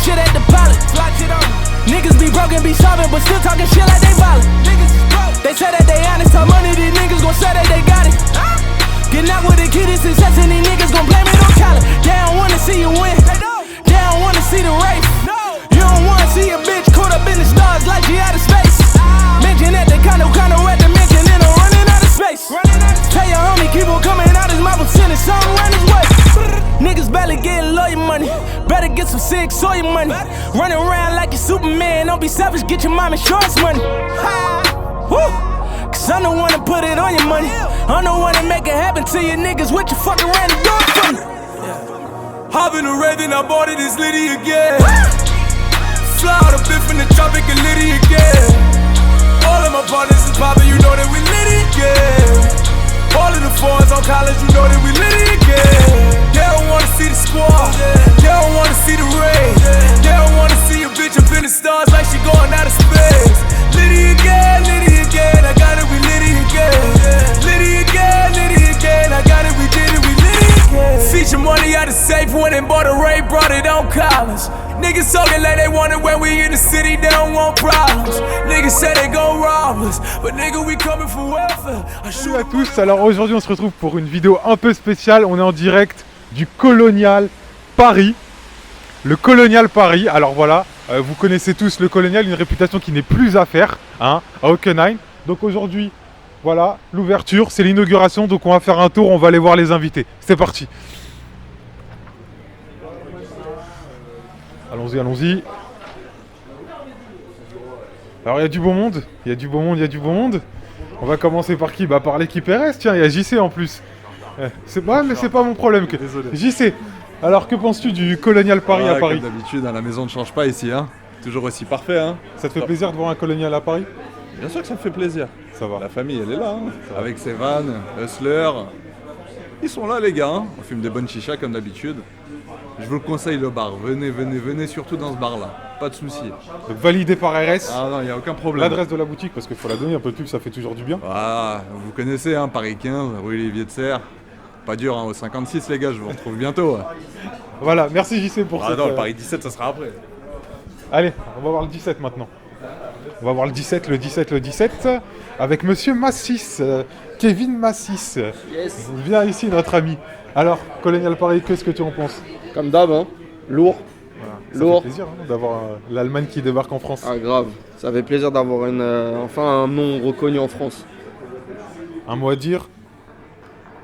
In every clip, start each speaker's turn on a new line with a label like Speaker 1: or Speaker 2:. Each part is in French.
Speaker 1: shit at the pilot. Niggas be broken, be solving, but still talking shit like they violent. They say that they honest, talk money, these niggas gon' say that they got it. Getting out with the kid is success, and these niggas gon' blame it on talent. They don't wanna see you win, they don't wanna see the race. You don't wanna see a bitch caught up in the stars like she out of space. Mention at the condo at the mention, and I'm running out of space. Tell your homie, keep on coming out his mouth, I'm sending something around his way. Niggas barely getting lawyer money, better get some sick soy money. Running around like you Superman, don't be selfish, get your mom insurance money. Woo! Cause I'm the one to put it on your money. I'm the one to make it happen to you niggas. What you fuck around and do it for me?
Speaker 2: Hop in the red and I bought it, it's Liddy again. Fly out a bit from the tropic and Liddy again. All of my partners is poppin', you know that we Liddy again. All of the fours on college, you know that we Liddy again. They don't wanna see the squad, they don't wanna see the rain. They don't wanna see a bitch up in the stars like she going out of space. Liddy again, I got it, we Liddy again. Liddy again, I got it, we did it, we Liddy again. Feature money out of safe, went and bought a Ray, brought it on college. Niggas talking like they want it when we in the city, they don't want problems. Niggas say they gon' rob us, but nigga we coming for welfare.
Speaker 3: Salut à tous, alors aujourd'hui on se retrouve pour une vidéo un peu spéciale. On est en direct du Colonial Paris. Le Colonial Paris, alors voilà, vous connaissez tous le Colonial, une réputation qui n'est plus à faire, hein, à Hockenheim. Donc aujourd'hui, voilà, l'ouverture, c'est l'inauguration, donc on va faire un tour, on va aller voir les invités. C'est parti. Allons-y, allons-y. Alors il y a du beau monde, il y a du beau monde, il y a du beau monde. On va commencer par qui? Bah par l'équipe RS, tiens, il y a JC en plus. C'est moi, mais c'est pas mon problème.
Speaker 4: Désolé.
Speaker 3: JC, alors que penses-tu du Colonial Paris à Paris?
Speaker 4: Comme d'habitude, hein, la maison ne change pas ici, hein. Toujours aussi parfait, hein.
Speaker 3: Ça te fait plaisir de voir un Colonial à Paris?
Speaker 4: Bien sûr que ça me fait plaisir.
Speaker 3: Ça va.
Speaker 4: La famille, elle est là, hein. Avec ses vannes, Hustler. Ils sont là, les gars, hein. On fume des bonnes chichas comme d'habitude. Je vous le conseille, le bar. Venez surtout dans ce bar-là. Pas de soucis.
Speaker 3: Donc validé par RS.
Speaker 4: Ah non, il n'y a aucun problème.
Speaker 3: L'adresse de la boutique, parce qu'il faut la donner un peu de pub, ça fait toujours du bien.
Speaker 4: Ah, vous connaissez, hein, Paris 15, rue Olivier de Serre. Pas dur, hein, au 56, les gars, je vous retrouve bientôt. Ouais.
Speaker 3: Voilà, merci JC pour
Speaker 4: Ah
Speaker 3: cette...
Speaker 4: non, le Paris 17, ça sera après.
Speaker 3: Allez, on va voir le 17 maintenant. On va voir le 17, avec Monsieur Massis, Kevin Massis.
Speaker 5: Yes.
Speaker 3: Viens ici, notre ami. Alors, Colonial Paris, qu'est-ce que tu en penses?
Speaker 5: Comme d'hab, hein. Lourd.
Speaker 3: Voilà, ça
Speaker 5: Lourd.
Speaker 3: fait plaisir hein, d'avoir l'Allemagne qui débarque en France.
Speaker 5: Ah, grave. Ça fait plaisir d'avoir enfin un nom reconnu en France.
Speaker 3: Un mot à dire?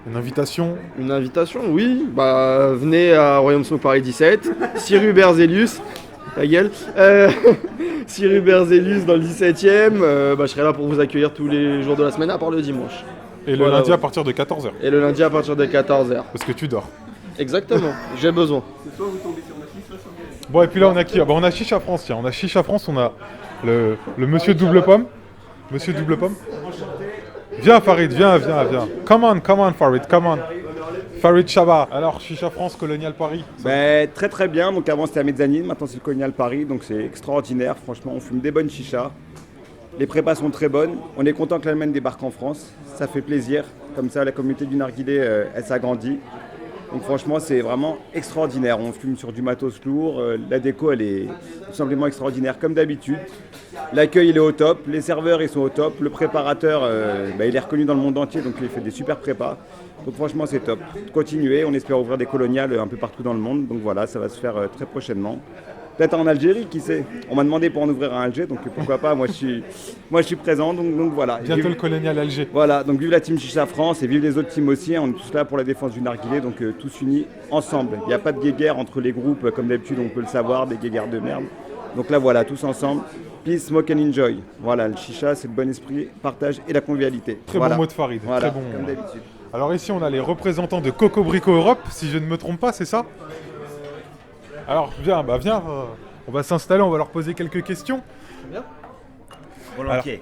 Speaker 3: Une invitation?
Speaker 5: Une invitation, oui. Bah, venez à Royaume Smoke Paris 17. 6 rue Berzelius. Ta gueule. 6 rue Berzelius dans le 17ème. Je serai là pour vous accueillir tous les jours de la semaine, à part le dimanche.
Speaker 3: Et le
Speaker 5: Voilà,
Speaker 3: lundi
Speaker 5: ouais.
Speaker 3: à partir de 14h.
Speaker 5: Et le lundi à partir de 14h.
Speaker 3: Parce que tu dors.
Speaker 5: Exactement. J'ai besoin.
Speaker 3: Bon, et puis là, on a qui? Ah, bah, on a Chicha France, tiens. On a Chicha France, on a le monsieur double pomme. Monsieur double pomme. Viens, Farid, viens. Come on, Farid, come on. Farid Chabat. Alors, Chicha France, Colonial Paris.
Speaker 6: Très très bien, donc avant c'était à Mezzanine, maintenant c'est le Colonial Paris, donc c'est extraordinaire, franchement on fume des bonnes chichas, les prépas sont très bonnes, on est content que l'Allemagne débarque en France, ça fait plaisir, comme ça la communauté du narguilé elle s'agrandit, donc franchement c'est vraiment extraordinaire, on fume sur du matos lourd, la déco elle est tout simplement extraordinaire comme d'habitude, l'accueil il est au top, les serveurs ils sont au top, le préparateur il est reconnu dans le monde entier donc il fait des super prépas. Donc franchement c'est top. Continuez, on espère ouvrir des coloniales un peu partout dans le monde. Donc voilà, ça va se faire très prochainement. Peut-être en Algérie, qui sait. On m'a demandé pour en ouvrir un Alger, donc pourquoi pas, moi je suis présent, donc voilà.
Speaker 3: Bientôt
Speaker 6: vive,
Speaker 3: le Colonial Alger.
Speaker 6: Voilà, donc vive la team Chicha France et vive les autres teams aussi. On est tous là pour la défense du narguilé, donc tous unis ensemble. Il n'y a pas de guéguerre entre les groupes, comme d'habitude on peut le savoir, des guéguerres de merde. Donc là voilà, tous ensemble. Peace, smoke and enjoy. Voilà, le chicha c'est le bon esprit, partage et la convivialité.
Speaker 3: Très
Speaker 6: voilà.
Speaker 3: bon mot de Farid,
Speaker 6: Voilà,
Speaker 3: très bon.
Speaker 6: comme d'habitude.
Speaker 3: Alors ici on a les représentants de Coco Brico Europe, si je ne me trompe pas, c'est ça? Alors viens, on va s'installer, on va leur poser quelques questions.
Speaker 7: Volontiers.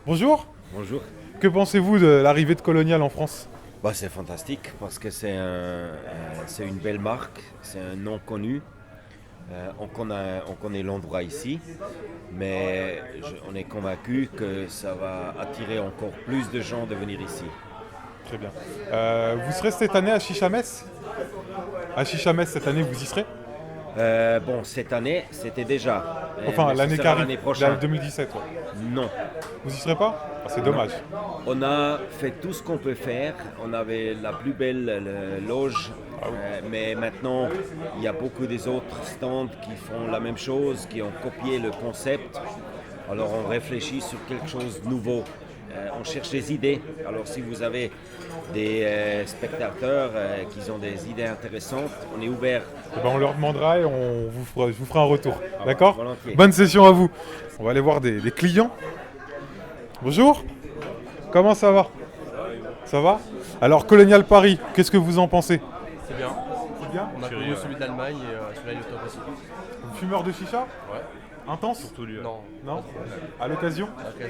Speaker 3: Bonjour,
Speaker 7: Bonjour.
Speaker 3: que pensez-vous de l'arrivée de Colonial en France?
Speaker 7: C'est fantastique parce que c'est une belle marque, c'est un nom connu. On connaît l'endroit ici, mais on est convaincu que ça va attirer encore plus de gens de venir ici.
Speaker 3: Très bien. Vous serez cette année à Chicha Metz? À Chicha Metz cette année, vous y serez?
Speaker 7: Bon, cette année, c'était déjà.
Speaker 3: Enfin,
Speaker 7: Mais ce
Speaker 3: l'année
Speaker 7: sera
Speaker 3: qui arrive,
Speaker 7: l'année prochaine.
Speaker 3: 2017. Ouais.
Speaker 7: Non.
Speaker 3: Vous y serez pas? Ah, c'est dommage.
Speaker 7: On a fait tout ce qu'on peut faire. On avait la plus belle loge. Mais maintenant, il y a beaucoup des autres stands qui font la même chose, qui ont copié le concept. Alors on réfléchit sur quelque chose de nouveau. On cherche des idées. Alors si vous avez des spectateurs qui ont des idées intéressantes, on est ouvert.
Speaker 3: Eh ben, on leur demandera et je vous ferai un retour. D'accord?
Speaker 7: Volontiers.
Speaker 3: Bonne session à vous. On va aller voir des clients. Bonjour. Comment ça va? Ça va? Alors, Colonial Paris, qu'est-ce que vous en pensez?
Speaker 8: C'est bien.
Speaker 3: C'est bien?
Speaker 8: On a connu celui d'Allemagne et celui-là il est top aussi.
Speaker 3: Fumeur de chicha?
Speaker 8: Ouais.
Speaker 3: Intense?
Speaker 8: Surtout lui. Non.
Speaker 3: Non? À l'occasion?
Speaker 8: Ok.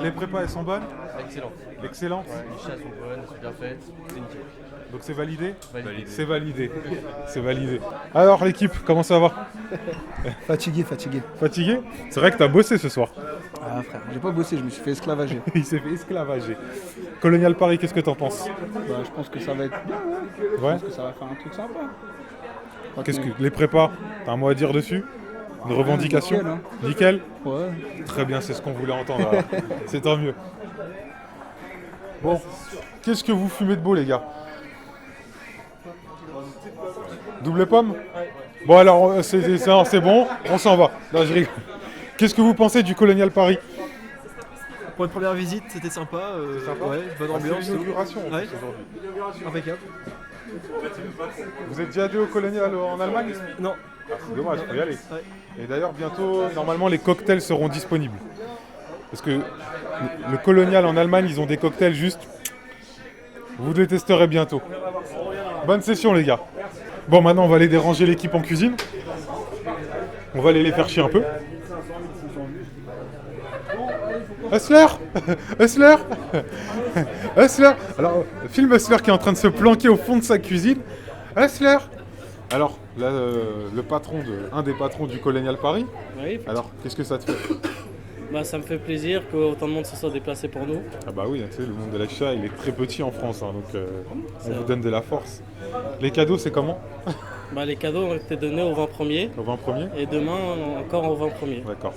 Speaker 3: Les prépas, elles sont bonnes?
Speaker 8: Excellent.
Speaker 3: Excellent.
Speaker 8: Ouais, les chats sont bonnes, c'est bien fait. C'est nickel.
Speaker 3: Donc c'est validé?
Speaker 8: Validé.
Speaker 3: C'est validé. C'est validé. Alors l'équipe, comment ça va?
Speaker 9: Fatigué.
Speaker 3: Fatigué? C'est vrai que t'as bossé ce soir.
Speaker 9: Ah frère, j'ai pas bossé, je me suis fait esclavager.
Speaker 3: Il s'est fait esclavager. Colonial Paris, qu'est-ce que t'en penses?
Speaker 9: Bah, je pense que ça va être bien, ouais. Je
Speaker 3: Ouais.
Speaker 9: pense que ça va faire un truc sympa.
Speaker 3: Qu'est-ce que les prépas? T'as un mot à dire dessus? Une revendication?
Speaker 9: nickel, hein.
Speaker 3: Nickel?
Speaker 9: Ouais.
Speaker 3: Très bien, c'est ce qu'on voulait entendre. alors. C'est tant mieux. Bon, qu'est-ce que vous fumez de beau, les gars? Double pomme? Bon, alors, c'est bon, on s'en va. Non, je rigole. Qu'est-ce que vous pensez du Colonial Paris?
Speaker 10: Pour une première visite, c'était sympa. Ouais, bonne ambiance.
Speaker 3: C'est l'inauguration en
Speaker 10: Ouais.
Speaker 3: plus, aujourd'hui.
Speaker 10: Impeccable.
Speaker 3: Vous êtes déjà allé au Colonial en Allemagne?
Speaker 10: Non.
Speaker 3: C'est dommage, faut y aller.
Speaker 10: Ouais.
Speaker 3: Et d'ailleurs, bientôt, normalement, les cocktails seront disponibles. Parce que le Colonial en Allemagne, ils ont des cocktails juste. Vous les testerez bientôt. Bonne session, les gars. Bon, maintenant, on va aller déranger l'équipe en cuisine. On va aller les faire chier un peu. Hustler Hustler Hustler Alors, filme Hustler qui est en train de se planquer au fond de sa cuisine. Hustler Alors, là, un des patrons du Colonial Paris.
Speaker 11: Oui,
Speaker 3: Alors, qu'est-ce que ça te fait?
Speaker 11: bah, ça me fait plaisir qu'autant de monde se soit déplacé pour nous.
Speaker 3: Ah bah oui, tu sais, le monde de la chicha, il est très petit en France, hein, donc on vous donne de la force. Les cadeaux, c'est comment?
Speaker 11: Bah, les cadeaux ont été donnés au 20 premiers
Speaker 3: Au 20 premier?
Speaker 11: et demain encore au 20 premiers.
Speaker 3: D'accord.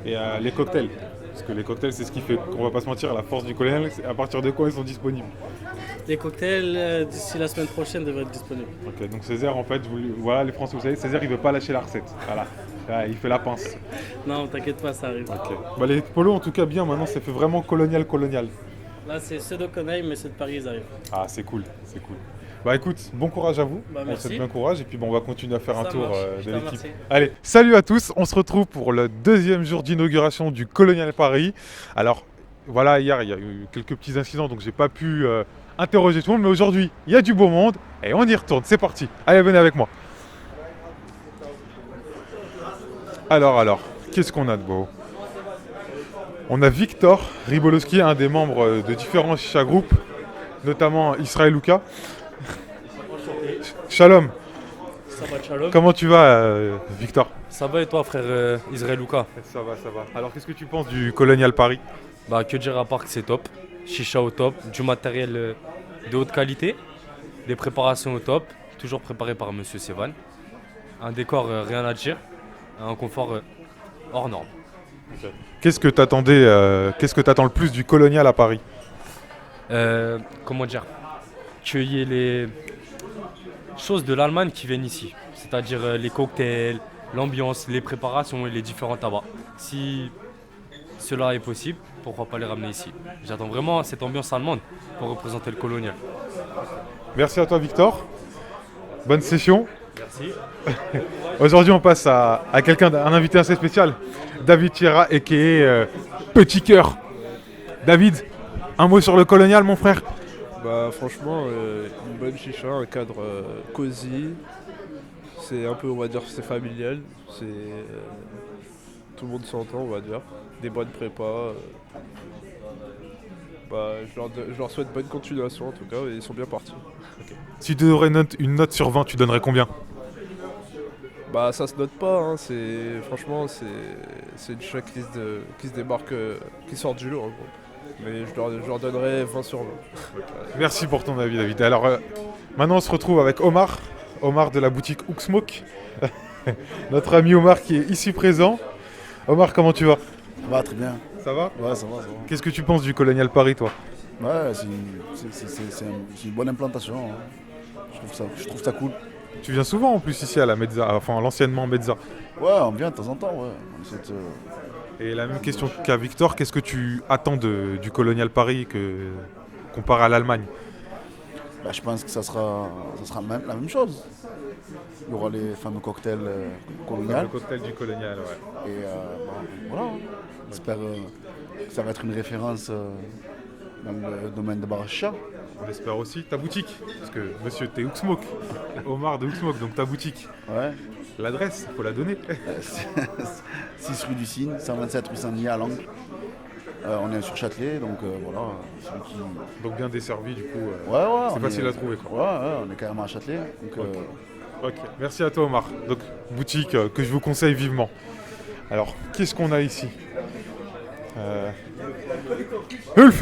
Speaker 3: Et les cocktails? Parce que les cocktails, c'est ce qui fait qu'on va pas se mentir, la force du Colonial, c'est à partir de quand ils sont disponibles?
Speaker 11: Les cocktails d'ici la semaine prochaine devraient être disponibles.
Speaker 3: Ok, donc Césaire, en fait, voilà les Français, vous savez, Césaire, il veut pas lâcher la recette. Voilà. Ah, il fait la pince.
Speaker 11: Non, t'inquiète pas, ça arrive.
Speaker 3: Ok. Bah, les polos, en tout cas, bien, maintenant, ça fait vraiment colonial.
Speaker 11: Là, c'est ceux de Coneil, mais ceux de Paris, ils arrivent.
Speaker 3: Ah, c'est cool, c'est cool. Bah écoute, bon courage à vous.
Speaker 11: Bah,
Speaker 3: On
Speaker 11: merci.
Speaker 3: souhaite bien courage et puis bon, on va continuer à faire un
Speaker 11: Ça
Speaker 3: tour
Speaker 11: marche, je
Speaker 3: de
Speaker 11: te
Speaker 3: l'équipe.
Speaker 11: remercie.
Speaker 3: Allez, salut à tous, on se retrouve pour le deuxième jour d'inauguration du Colonial Paris. Alors voilà, hier il y a eu quelques petits incidents donc j'ai pas pu interroger tout le monde, mais aujourd'hui il y a du beau monde et on y retourne, c'est parti. Allez, venez avec moi. Alors, qu'est-ce qu'on a de beau? On a Victor Ribolowski, un des membres de différents chicha groupes, notamment Israël Luka. Shalom.
Speaker 12: Ça va, shalom.
Speaker 3: Comment tu vas, Victor?
Speaker 12: Ça va et toi, frère Israël Luka?
Speaker 3: Ça va. Alors, qu'est-ce que tu penses du Colonial Paris?
Speaker 12: Bah, que dire à part que c'est top. Chicha au top, du matériel de haute qualité, des préparations au top, toujours préparé par Monsieur Sevan. Un décor rien à dire, un confort hors norme.
Speaker 3: Okay. Qu'est-ce que t'attends le plus du Colonial à Paris?
Speaker 12: Comment dire? Qu'il y ait les choses de l'Allemagne qui viennent ici, c'est-à-dire les cocktails, l'ambiance, les préparations et les différents tabacs. Si cela est possible, pourquoi pas les ramener ici? J'attends vraiment cette ambiance allemande pour représenter le Colonial.
Speaker 3: Merci à toi, Victor. Bonne session.
Speaker 12: Merci.
Speaker 3: Aujourd'hui, on passe à un invité assez spécial, David Tierra, a.k.a. Petit Cœur. David, un mot sur le Colonial, mon frère?
Speaker 13: Bah franchement, une bonne chicha, un cadre cosy. C'est un peu, on va dire, c'est familial. Tout le monde s'entend, on va dire. Des bonnes prépas. Je leur souhaite bonne continuation en tout cas, et ils sont bien partis.
Speaker 3: Okay. Si tu donnerais une note sur 20, tu donnerais combien?
Speaker 13: Bah ça se note pas, hein. Franchement c'est une chicha qui se démarque, qui sort du lot. Hein, mais je leur donnerais 20 sur 20.
Speaker 3: Merci pour ton avis, David. Alors maintenant on se retrouve avec Omar de la boutique Hook Smoke. Notre ami Omar qui est ici présent. Omar, comment tu vas?
Speaker 14: Ça va très bien.
Speaker 3: Ça va?
Speaker 14: Ouais, ça va.
Speaker 3: Qu'est-ce que tu penses du Colonial Paris, toi?
Speaker 14: Ouais, c'est une bonne implantation. Hein. Je trouve ça cool.
Speaker 3: Tu viens souvent en plus ici à la Mezza, enfin l'anciennement Mezza.
Speaker 14: Ouais, on vient de temps en temps, ouais.
Speaker 3: Et la même question qu'à Victor, qu'est-ce que tu attends du Colonial Paris comparé à l'Allemagne?
Speaker 14: Bah, je pense que ça sera la même chose. Il y aura les fameux cocktails coloniales.
Speaker 3: Le cocktail du Colonial, ouais.
Speaker 14: Et voilà, j'espère que ça va être une référence dans le domaine de Baracha.
Speaker 3: On l'espère aussi. Ta boutique, parce que monsieur t'es Hook Omar de Hook, donc ta boutique.
Speaker 14: Ouais.
Speaker 3: L'adresse, faut la donner.
Speaker 14: 6 rue du Cygne, 127 rue Saint-Denis à l'angle. On est sur Châtelet, donc voilà.
Speaker 3: Donc bien desservi du coup.
Speaker 14: Ouais,
Speaker 3: c'est facile à trouver, quoi.
Speaker 14: Ouais, on est carrément à Châtelet. Donc,
Speaker 3: Ok, merci à toi Omar. Donc boutique que je vous conseille vivement. Alors, qu'est-ce qu'on a ici? Hulf.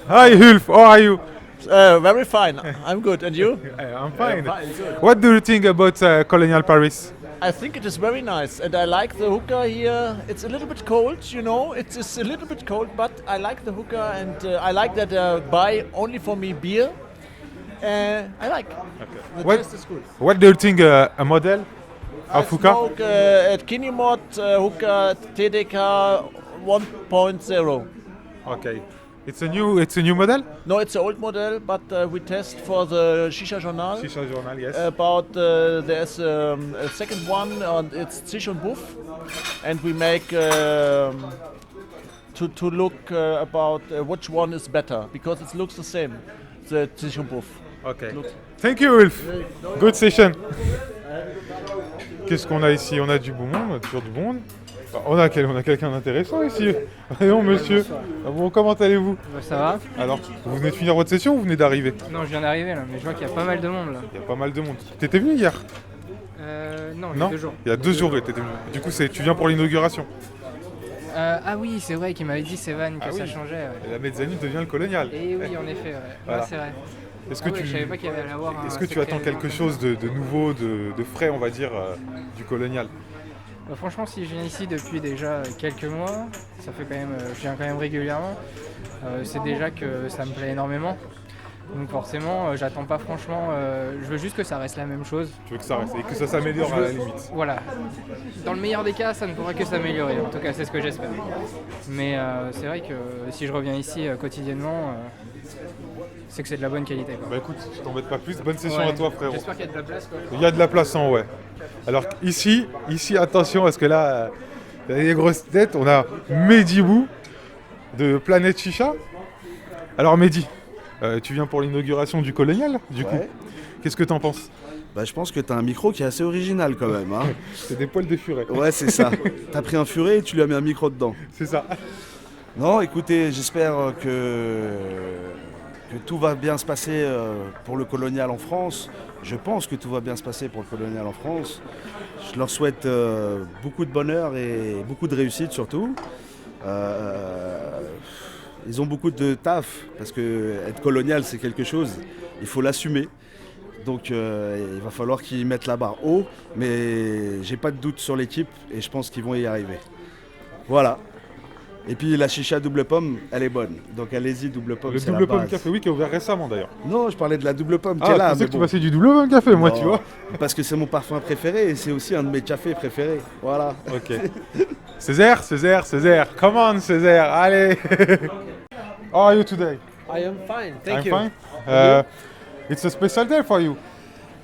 Speaker 3: Hi Hulf, how are you?
Speaker 15: Very fine. I'm good. And you?
Speaker 3: I'm fine.
Speaker 15: Good.
Speaker 3: What do you think about Colonial Paris?
Speaker 15: I think it is very nice, and I like the hookah here. It's a little bit cold, you know. It is a little bit cold, but I like the hookah, and I like that buy only for me beer. I like. Okay. The taste is good.
Speaker 3: What do you think a model of hookah?
Speaker 15: I smoke at Kinimot hookah TDK 1.0.
Speaker 3: Okay. It's a new model?
Speaker 15: No, it's an old model, but we test for the Shisha Journal.
Speaker 3: Shisha Journal, yes.
Speaker 15: About there's a second one, and it's Zichon Buff, and we make to look about which one is better, because it looks the same, the Zichon Buff.
Speaker 3: Okay. Thank you, Ulf. Good session. Qu'est-ce qu'on a ici? On a du bon monde, on a toujours du bon monde. On a quelqu'un d'intéressant ici. Voyons, monsieur. Bon, comment allez-vous?
Speaker 16: Ça va.
Speaker 3: Alors, vous venez de finir votre session ou vous venez d'arriver?
Speaker 16: Non, je viens d'arriver là, mais je vois qu'il y a pas mal de monde là.
Speaker 3: Il y a pas mal de monde. T'étais venu hier?
Speaker 16: Non, il y a 2 jours.
Speaker 3: Il y a 2 jours, t'étais venu. Du coup, tu viens pour l'inauguration?
Speaker 16: Ah oui, c'est vrai qu'il m'avait dit, Sévan, que ça changeait. Ouais.
Speaker 3: La mezzanine devient le Colonial.
Speaker 16: Et oui, en effet, ouais.
Speaker 3: Voilà.
Speaker 16: Ouais, c'est vrai.
Speaker 3: Est-ce que
Speaker 16: je savais pas qu'il y avait à avoir.
Speaker 3: Est-ce que tu attends quelque chose de nouveau, de frais, on va dire, du Colonial?
Speaker 16: Franchement, si je viens ici depuis déjà quelques mois, ça fait quand même, je viens quand même régulièrement, c'est déjà que ça me plaît énormément. Donc forcément, j'attends pas franchement, je veux juste que ça reste la même chose.
Speaker 3: Tu veux que ça reste et que ça s'améliore à la limite.
Speaker 16: Voilà. Dans le meilleur des cas, ça ne pourra que s'améliorer. En tout cas, c'est ce que j'espère. Mais c'est vrai que si je reviens ici quotidiennement, c'est que c'est de la bonne qualité, quoi.
Speaker 3: Bah écoute, je t'embête pas plus. Bonne session à toi, frérot.
Speaker 16: J'espère qu'il y a de la place, quoi.
Speaker 3: Il y a de la place en ouais. Alors ici, attention, parce que là, il y a des grosses têtes. On a Mehdi Bou de Planète Chicha. Alors Mehdi, tu viens pour l'inauguration du Colonial, du coup. Qu'est-ce que t'en penses?
Speaker 17: Bah, je pense que t'as un micro qui est assez original quand même. Hein.
Speaker 3: C'est des poils de furet.
Speaker 17: Ouais, c'est ça. T'as pris un furet et tu lui as mis un micro dedans.
Speaker 3: C'est ça.
Speaker 17: Non, écoutez, j'espère que tout va bien se passer pour le Colonial en France. Je pense que tout va bien se passer pour le Colonial en France. Je leur souhaite beaucoup de bonheur et beaucoup de réussite surtout. Ils ont beaucoup de taf parce que être Colonial c'est quelque chose, il faut l'assumer. Donc il va falloir qu'ils mettent la barre haut, mais j'ai pas de doute sur l'équipe et je pense qu'ils vont y arriver. Voilà. Et puis la chicha double pomme, elle est bonne. Donc allez-y, double pomme, c'est la base.
Speaker 3: Le double pomme café, oui, qui est ouvert récemment d'ailleurs.
Speaker 17: Non, je parlais de la double pomme qui est là.
Speaker 3: Ah, je pensais que tu passais du double pomme café, moi, tu vois.
Speaker 17: Parce que c'est mon parfum préféré et c'est aussi un de mes cafés préférés. Voilà.
Speaker 3: Ok. Césaire, come on Césaire, allez. How are you today?
Speaker 18: I am fine, thank
Speaker 3: you.
Speaker 18: I'm
Speaker 3: fine. It's a special day for you.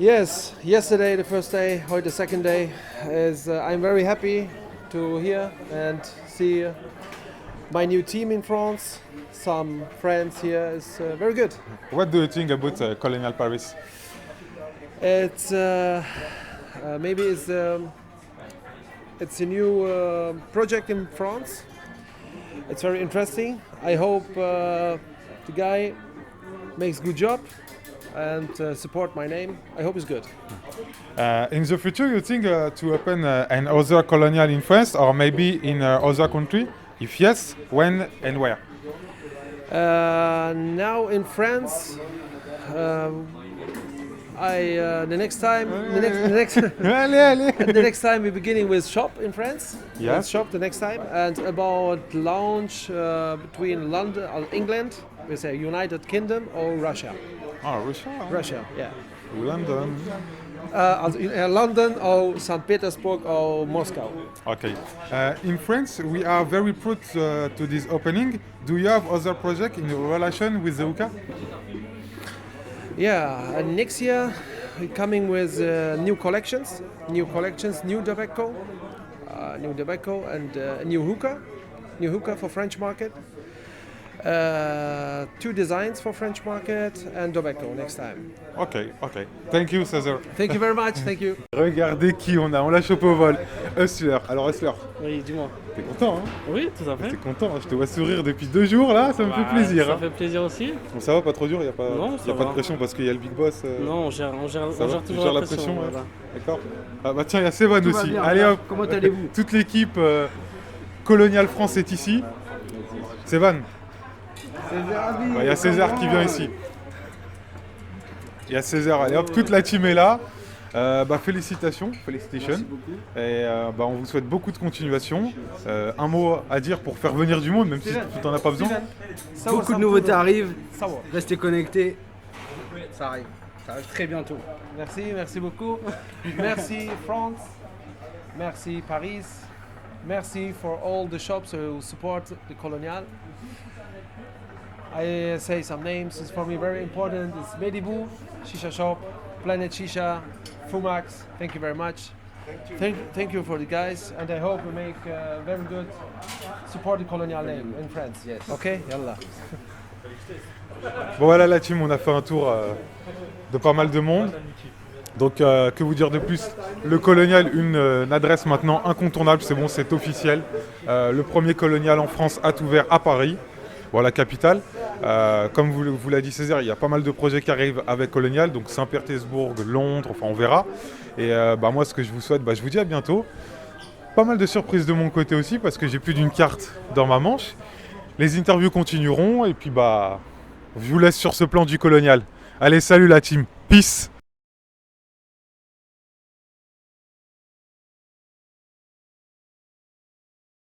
Speaker 18: Yes, yesterday the first day, heute the second day. I'm very happy to hear and see my new team in France. Some friends here is very good.
Speaker 3: What do you think about Colonial Paris?
Speaker 18: It's maybe it's a new project in France. It's very interesting. I hope the guy makes good job and support my name. I hope it's good.
Speaker 3: In the future, you think to open another Colonial in France or maybe in other country? If yes, when and where?
Speaker 18: Now in France, The next time, the next time we're beginning with shop in France.
Speaker 3: Yes.
Speaker 18: With shop the next time, and about launch between London, England, we say United Kingdom or Russia.
Speaker 3: Ah, Russia.
Speaker 18: Russia, yeah.
Speaker 3: London.
Speaker 18: London or St. Petersburg or Moscow.
Speaker 3: Okay. In France, we are very proud to this opening. Do you have other projects in relation with the hookah?
Speaker 18: Yeah, and next year we're coming with new collections, new tobacco, and new hookah for French market. 2 designs for French market and tobacco next time.
Speaker 3: Ok. Thank you, César.
Speaker 18: Thank you very much, thank you.
Speaker 3: Regardez qui on a, on l'a chopé au vol. Hustler. Alors Hustler,
Speaker 11: Oui, dis-moi.
Speaker 3: t'es content, hein?
Speaker 11: Oui, tout à fait.
Speaker 3: T'es content, hein, je te vois sourire depuis 2 jours là, ça me fait plaisir.
Speaker 11: Ça
Speaker 3: hein.
Speaker 11: fait plaisir aussi.
Speaker 3: Bon, ça va, pas trop dur, y a pas,
Speaker 11: Non,
Speaker 3: y
Speaker 11: ça
Speaker 3: a pas
Speaker 11: va.
Speaker 3: de pression parce qu'il y a le big boss.
Speaker 11: Non, on gère
Speaker 3: ça va, tu
Speaker 11: toujours
Speaker 3: gères
Speaker 11: la
Speaker 3: la pression.
Speaker 11: pression.
Speaker 3: Ouais.
Speaker 11: Voilà.
Speaker 3: D'accord. Ah bah tiens, il y a Sévan
Speaker 5: Tout va
Speaker 3: aussi.
Speaker 5: bien,
Speaker 3: Allez
Speaker 5: voilà.
Speaker 3: hop.
Speaker 5: Comment allez-vous?
Speaker 3: Toute l'équipe Colonial France est ici. Sévan. Il y a César qui vient ici. Il y a César, allez hop, toute la team est là. Félicitations. Et on vous souhaite beaucoup de continuation. Un mot à dire pour faire venir du monde, même si tu n'en as pas besoin.
Speaker 9: Beaucoup de nouveautés arrivent. Restez connectés. Ça arrive très bientôt.
Speaker 18: Merci beaucoup. Merci France. Merci Paris. Merci for all the shops who support the Colonial. I say some names. It's for me very important. It's Medibou, Shisha Shop, Planet Shisha, Fumax. Thank you very much. Thank you for the guys, and I hope we make very good support the Colonial name in France. Yes. Okay, yallah.
Speaker 3: Bon voilà la team, on a fait un tour de pas mal de monde. Donc que vous dire de plus? Le Colonial, une adresse maintenant incontournable, c'est bon, c'est officiel. Le premier Colonial en France a ouvert à Paris, la capitale. Comme vous l'a dit César, il y a pas mal de projets qui arrivent avec Colonial, donc Saint-Pétersbourg, Londres, enfin on verra. Et moi ce que je vous souhaite, je vous dis à bientôt. Pas mal de surprises de mon côté aussi parce que j'ai plus d'une carte dans ma manche. Les interviews continueront et puis je vous laisse sur ce plan du Colonial. Allez, salut la team, peace.